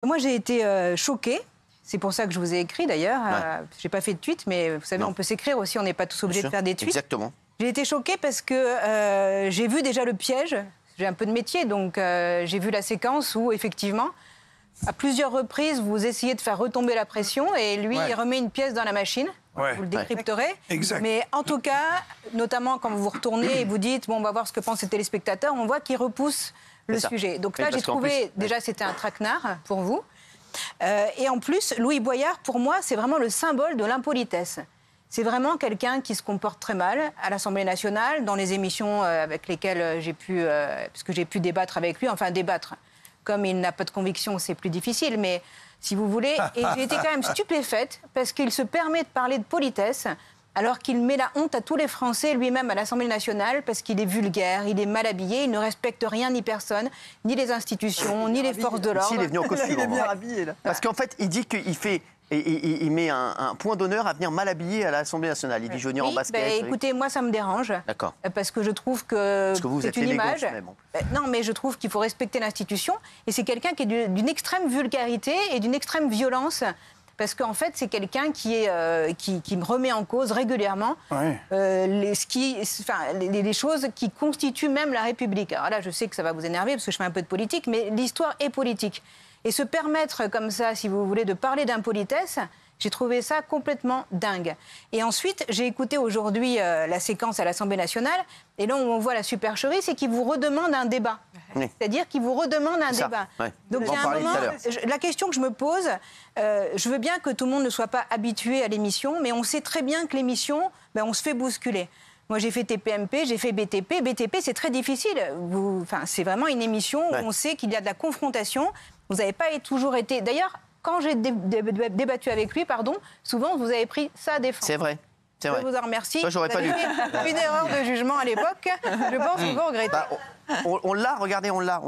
Moi, j'ai été choquée. C'est pour ça que je vous ai écrit, d'ailleurs. Je n'ai pas fait de tweet, mais vous savez, on peut s'écrire aussi. On n'est pas tous obligés de faire des tweets. Exactement. J'ai été choquée parce que j'ai vu déjà le piège. J'ai un peu de métier, donc j'ai vu la séquence où, effectivement, à plusieurs reprises, vous essayez de faire retomber la pression et lui, il remet une pièce dans la machine. Vous le décrypterez. Exact. Mais en tout cas, notamment quand vous vous retournez et vous dites, bon, on va voir ce que pensent les téléspectateurs, on voit qu'il repousse le sujet. Donc là, j'ai trouvé, déjà, c'était un traquenard pour vous. Et en plus, Louis Boyard, pour moi, c'est vraiment le symbole de l'impolitesse. C'est vraiment quelqu'un qui se comporte très mal à l'Assemblée nationale, dans les émissions avec lesquelles j'ai pu, parce que j'ai pu débattre avec lui, enfin débattre. Comme il n'a pas de conviction, c'est plus difficile, mais si vous voulez. Et j'ai été quand même stupéfaite parce qu'il se permet de parler de politesse alors qu'il met la honte à tous les Français lui-même à l'Assemblée nationale parce qu'il est vulgaire, il est mal habillé, il ne respecte rien ni personne, ni les institutions, ni les forces de l'ordre. Ici, il est venu en costume. Il est bien habillé, là. Parce qu'en fait, il dit qu'il fait... Et il met un point d'honneur à venir mal habillé à l'Assemblée nationale. Il dit je veux venir en basket. Écoutez, moi ça me dérange. D'accord. Parce que je trouve que c'est une image. Non, mais je trouve qu'il faut respecter l'institution. Et c'est quelqu'un qui est d'une extrême vulgarité et d'une extrême violence. Parce qu'en fait, c'est quelqu'un qui me remet en cause régulièrement les choses qui constituent même la République. Alors là, je sais que ça va vous énerver parce que je fais un peu de politique, mais l'histoire est politique. Et se permettre comme ça, si vous voulez, de parler d'impolitesse, j'ai trouvé ça complètement dingue. Et ensuite, j'ai écouté aujourd'hui la séquence à l'Assemblée nationale, et là où on voit la supercherie, c'est qu'il vous redemande un débat. Oui. C'est-à-dire qu'il vous redemande un débat. Ouais. Donc il y a un moment, la question que je me pose, je veux bien que tout le monde ne soit pas habitué à l'émission, mais on sait très bien que l'émission, on se fait bousculer. Moi, j'ai fait TPMP, j'ai fait BTP. BTP, c'est très difficile. C'est vraiment une émission où on sait qu'il y a de la confrontation. Vous n'avez pas toujours été... D'ailleurs, quand j'ai débattu avec lui, souvent, vous avez pris sa défense. C'est vrai. Je vous en remercie. Ça, j'aurais pas lu. Une erreur de jugement à l'époque. Je pense que vous regrettez. On l'a, regardez, on l'a.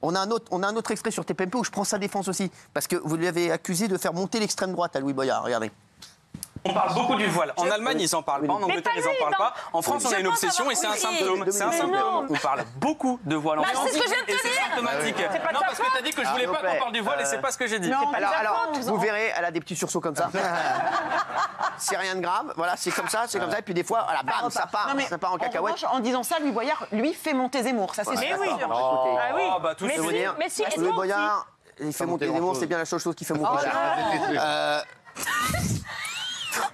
On a un autre extrait sur TPMP où je prends sa défense aussi. Parce que vous lui avez accusé de faire monter l'extrême droite à Louis Boyard. Regardez. On parle beaucoup du voile. En Allemagne, ils n'en parlent pas. En Angleterre, ils n'en parlent pas. En France, on a une obsession et c'est un symptôme. C'est un symptôme. On parle beaucoup de voile en France. C'est ce que je viens de te dire. C'est symptomatique. Non, parce que tu as dit que je voulais pas qu'on parle du voile et c'est pas ce que j'ai dit. Alors, vous verrez, elle a des petits sursauts comme ça. C'est rien de grave. Voilà, c'est comme ça. Et puis des fois, voilà, bam, ça part en cacahuète. En disant ça, Louis Boyard, lui, fait monter Zemmour. Ça, c'est sûr. Mais oui. Louis Boyard, il fait monter Zemmour, c'est bien la seule chose qui fait monter.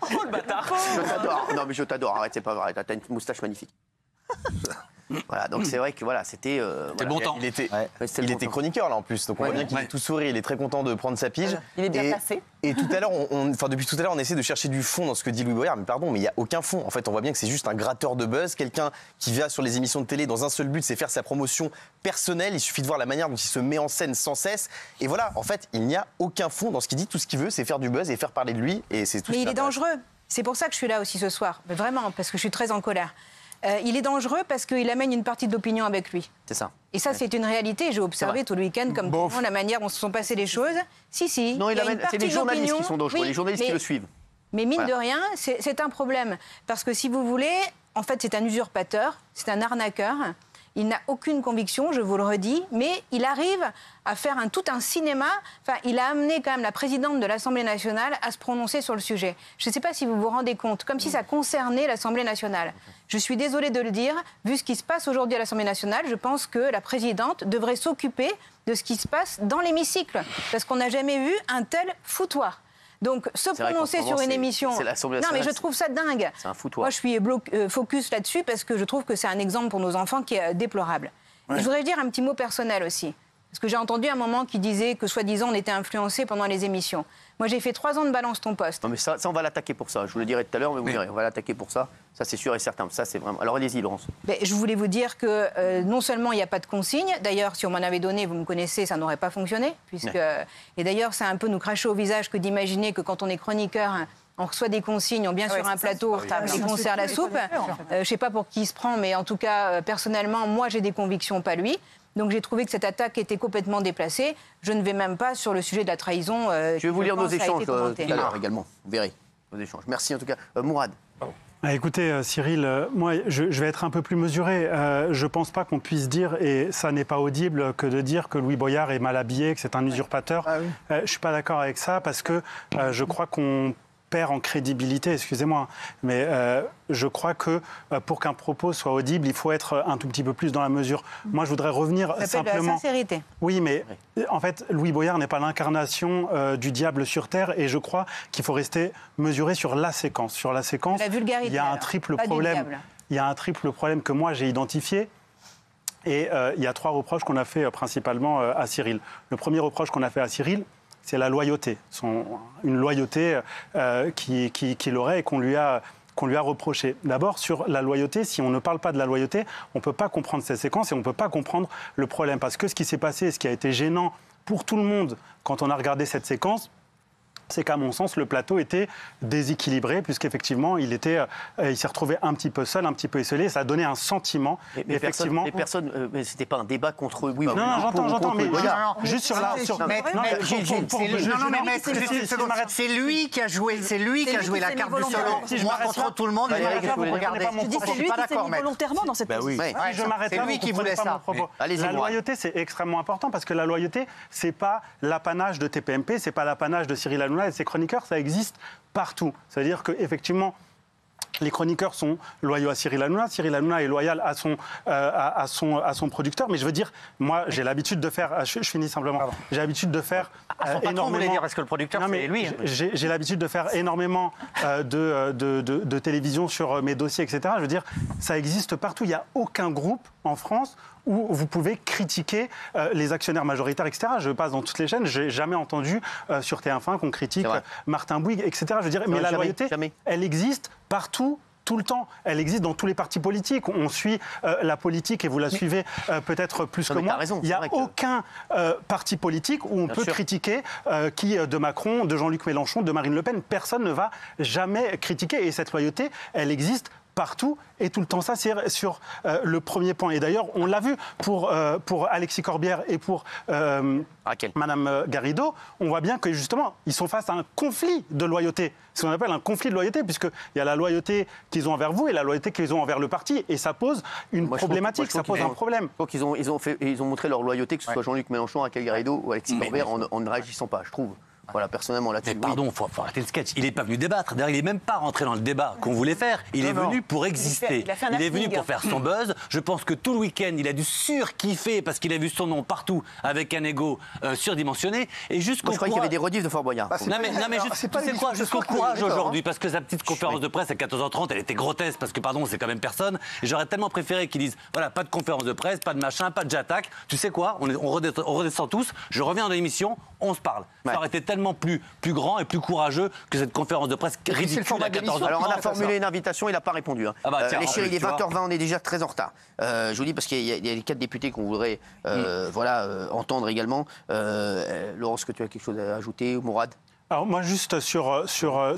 Oh le bâtard. Je t'adore. Non mais je t'adore, arrête, c'est pas vrai, t'as une moustache magnifique. Voilà, donc c'est vrai que voilà, c'était bon temps. Il était chroniqueur là en plus, donc on voit bien qu'il est tout sourire, il est très content de prendre sa pige. Il est bien placé. Et tout à l'heure, depuis tout à l'heure, on essaie de chercher du fond dans ce que dit Louis Boyard, mais pardon, mais il n'y a aucun fond. En fait, on voit bien que c'est juste un gratteur de buzz, quelqu'un qui va sur les émissions de télé dans un seul but, c'est faire sa promotion personnelle. Il suffit de voir la manière dont il se met en scène sans cesse. Et voilà, en fait, il n'y a aucun fond dans ce qu'il dit. Tout ce qu'il veut, c'est faire du buzz et faire parler de lui. Et c'est tout. Mais il est dangereux. C'est pour ça que je suis là aussi ce soir. Mais vraiment, parce que je suis très en colère. Il est dangereux parce qu'il amène une partie de l'opinion avec lui. C'est ça. Et ça, c'est une réalité. J'ai observé tout le week-end, comme tout le monde, la manière dont se sont passées les choses. Si. Non, c'est les journalistes qui sont dangereux, les journalistes qui le suivent. Mais mine de rien, c'est un problème. Parce que si vous voulez, en fait, c'est un usurpateur, c'est un arnaqueur. Il n'a aucune conviction, je vous le redis, mais il arrive à faire tout un cinéma. Enfin, il a amené quand même la présidente de l'Assemblée nationale à se prononcer sur le sujet. Je ne sais pas si vous vous rendez compte, comme si ça concernait l'Assemblée nationale. Je suis désolée de le dire, vu ce qui se passe aujourd'hui à l'Assemblée nationale, je pense que la présidente devrait s'occuper de ce qui se passe dans l'hémicycle, parce qu'on n'a jamais vu un tel foutoir. Donc, se prononcer sur une émission... Non, mais je trouve ça dingue. C'est un foutoir. Moi, je suis focus là-dessus parce que je trouve que c'est un exemple pour nos enfants qui est déplorable. Je voudrais dire un petit mot personnel aussi. Parce que j'ai entendu un moment qui disait que, soi-disant, on était influencé pendant les émissions. Moi, j'ai fait 3 ans de Balance ton poste. Non, mais ça, on va l'attaquer pour ça. Je vous le dirai tout à l'heure, mais vous verrez, on va l'attaquer pour ça. Ça, c'est sûr et certain. Ça, c'est vraiment... Alors, allez-y, Laurence. Je voulais vous dire que non seulement il n'y a pas de consigne, d'ailleurs, si on m'en avait donné, vous me connaissez, ça n'aurait pas fonctionné. Et d'ailleurs, c'est un peu nous cracher au visage que d'imaginer que quand on est chroniqueur, on reçoit des consignes, on vient sur un plateau, et qu'on sert la soupe. Je ne sais pas pour qui il se prend, mais en tout cas, personnellement, moi, j'ai des convictions, pas lui. Donc j'ai trouvé que cette attaque était complètement déplacée. Je ne vais même pas sur le sujet de la trahison. Je vais vous lire nos échanges tout à l'heure également. Vous verrez nos échanges. Merci en tout cas. Mourad. Écoutez, Cyril, moi, je vais être un peu plus mesuré. Je ne pense pas qu'on puisse dire, et ça n'est pas audible, que de dire que Louis Boyard est mal habillé, que c'est un usurpateur. Ah oui. Je ne suis pas d'accord avec ça parce que je crois qu'on perd en crédibilité, excusez-moi, mais je crois que pour qu'un propos soit audible, il faut être un tout petit peu plus dans la mesure. Moi, je voudrais revenir simplement... de la sincérité. Oui, mais en fait, Louis Boyard n'est pas l'incarnation du diable sur Terre, et je crois qu'il faut rester mesuré sur la séquence. Sur la séquence, la vulgarité, il y a un triple problème. Il y a un triple problème que moi j'ai identifié. Et il y a 3 reproches qu'on a fait principalement à Cyril. Le premier reproche qu'on a fait à Cyril, c'est la loyauté. Une loyauté qu'il aurait et qu'on lui a reproché. D'abord, sur la loyauté, si on ne parle pas de la loyauté, on ne peut pas comprendre cette séquence et on ne peut pas comprendre le problème. Parce que ce qui s'est passé, ce qui a été gênant pour tout le monde quand on a regardé cette séquence, c'est qu'à mon sens, le plateau était déséquilibré, puisqu'effectivement, il s'est retrouvé un petit peu seul, un petit peu isolé. Ça a donné un sentiment. Mais effectivement, c'était pas un débat contre lui. Non, j'entends, mais juste sur la... C'est lui qui a joué la carte du solo. Moi, contre tout le monde, regardez. Je dis, c'est lui qui s'est mis volontairement dans cette position. C'est lui qui voulait ça. La loyauté, c'est extrêmement important, parce que la loyauté, c'est pas l'apanage de TPMP, c'est pas l'apanage de Cyril Hanouna et de ses chroniqueurs, ça existe partout. C'est-à-dire qu'effectivement, les chroniqueurs sont loyaux à Cyril Hanouna. Cyril Hanouna est loyal à son producteur. Mais je veux dire, moi, j'ai l'habitude de faire... Je finis simplement. Pardon. J'ai l'habitude de faire énormément... dire, parce que le producteur, c'est lui. J'ai l'habitude de faire énormément de télévision sur mes dossiers, etc. Je veux dire, ça existe partout. Il n'y a aucun groupe en France où vous pouvez critiquer les actionnaires majoritaires, etc. Je passe dans toutes les chaînes. Je n'ai jamais entendu sur TF1 qu'on critique Martin Bouygues, etc. Je veux dire, mais la loyauté, elle existe partout, tout le temps. Elle existe dans tous les partis politiques. On suit la politique et vous la suivez peut-être plus que moi. Il n'y a aucun parti politique où on peut critiquer de Macron, de Jean-Luc Mélenchon, de Marine Le Pen. Personne ne va jamais critiquer. Et cette loyauté, elle existe partout et tout le temps. Ça, c'est sur le premier point. Et d'ailleurs, on l'a vu pour Alexis Corbière et pour Madame Garrido, on voit bien que justement, ils sont face à un conflit de loyauté. Ce qu'on appelle un conflit de loyauté, puisqu'il y a la loyauté qu'ils ont envers vous et la loyauté qu'ils ont envers le parti. Et ça pose une problématique, ça pose un problème. Je crois qu'ils ont montré leur loyauté, que ce soit Jean-Luc Mélenchon, Raquel Garrido ou Alexis Corbière, en ne réagissant pas, je trouve. Voilà, personnellement, là-dessus. Mais pardon, faut arrêter le sketch. Il n'est pas venu débattre. D'ailleurs, il n'est même pas rentré dans le débat qu'on voulait faire. Il est venu pour exister. Il est venu pour faire son buzz. Je pense que tout le week-end, il a dû surkiffer parce qu'il a vu son nom partout avec un ego surdimensionné. Et jusqu'au je croyais qu'il y avait des rediffs de Fort Boyard. Non, mais jusqu'au courage aujourd'hui, parce que sa petite conférence de presse à 14h30, elle était grotesque parce que, pardon, c'est quand même personne. Et j'aurais tellement préféré qu'ils disent, voilà, pas de conférence de presse, pas de machin, pas de j'attaque. Tu sais quoi, on redescend tous. Je reviens dans l'émission, on se parle. Ça aurait été tellement plus grand et plus courageux que cette conférence de presse ridicule à 14h30. Alors on a formulé une invitation, il n'a pas répondu. Les chéris, il est 20h20, on est déjà très en retard. Je vous dis parce qu'il y a les 4 députés qu'on voudrait entendre également. Laurent, est-ce que tu as quelque chose à ajouter, ou Mourad ? Alors moi juste sur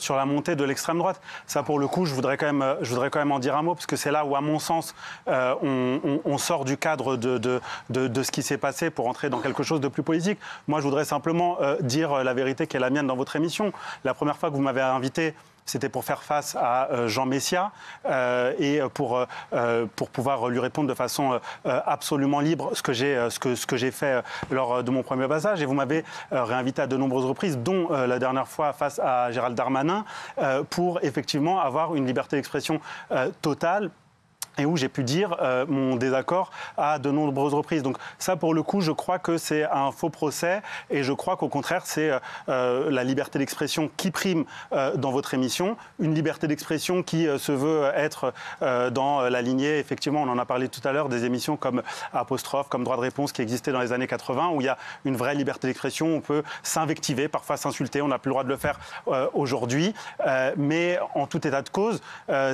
la montée de l'extrême droite, ça pour le coup je voudrais quand même en dire un mot parce que c'est là où à mon sens on sort du cadre de ce qui s'est passé pour entrer dans quelque chose de plus politique. Moi je voudrais simplement dire la vérité qui est la mienne dans votre émission. La première fois que vous m'avez invité, c'était pour faire face à Jean Messia et pour pouvoir lui répondre de façon absolument libre, ce que j'ai fait lors de mon premier passage. Et vous m'avez réinvité à de nombreuses reprises, dont la dernière fois face à Gérald Darmanin, pour effectivement avoir une liberté d'expression totale. Et où j'ai pu dire mon désaccord à de nombreuses reprises. Donc ça, pour le coup, je crois que c'est un faux procès et je crois qu'au contraire, c'est la liberté d'expression qui prime dans votre émission. Une liberté d'expression qui se veut être dans la lignée, effectivement, on en a parlé tout à l'heure, des émissions comme Apostrophe, comme Droit de réponse qui existaient dans les années 80, où il y a une vraie liberté d'expression, on peut s'invectiver, parfois s'insulter, on n'a plus le droit de le faire aujourd'hui. Mais en tout état de cause,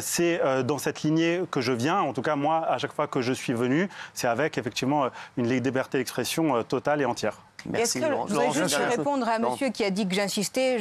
c'est dans cette lignée que je viens. En tout cas, moi, à chaque fois que je suis venu, c'est avec effectivement une liberté d'expression totale et entière. Merci. Je voudrais juste répondre à monsieur qui a dit que j'insistais,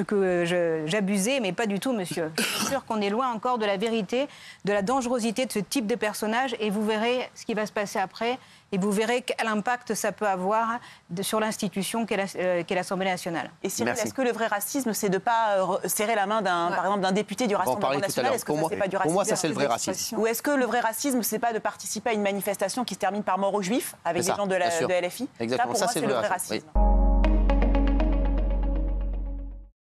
que j'abusais, mais pas du tout, monsieur. Je suis sûr qu'on est loin encore de la vérité, de la dangerosité de ce type de personnage, et vous verrez ce qui va se passer après, et vous verrez quel impact ça peut avoir sur l'institution qu'est l'Assemblée nationale. Et Cyril, est-ce que le vrai racisme, c'est de ne pas serrer la main, par exemple, d'un député du Rassemblement national? Est-ce que c'est pas du racisme? Pour moi, ça, c'est le vrai racisme. Ou est-ce que le vrai racisme, c'est pas de participer à une manifestation qui se termine par mort aux Juifs, avec des gens de LFI? Exactement, ça, pour moi, c'est le vrai racisme. Oui.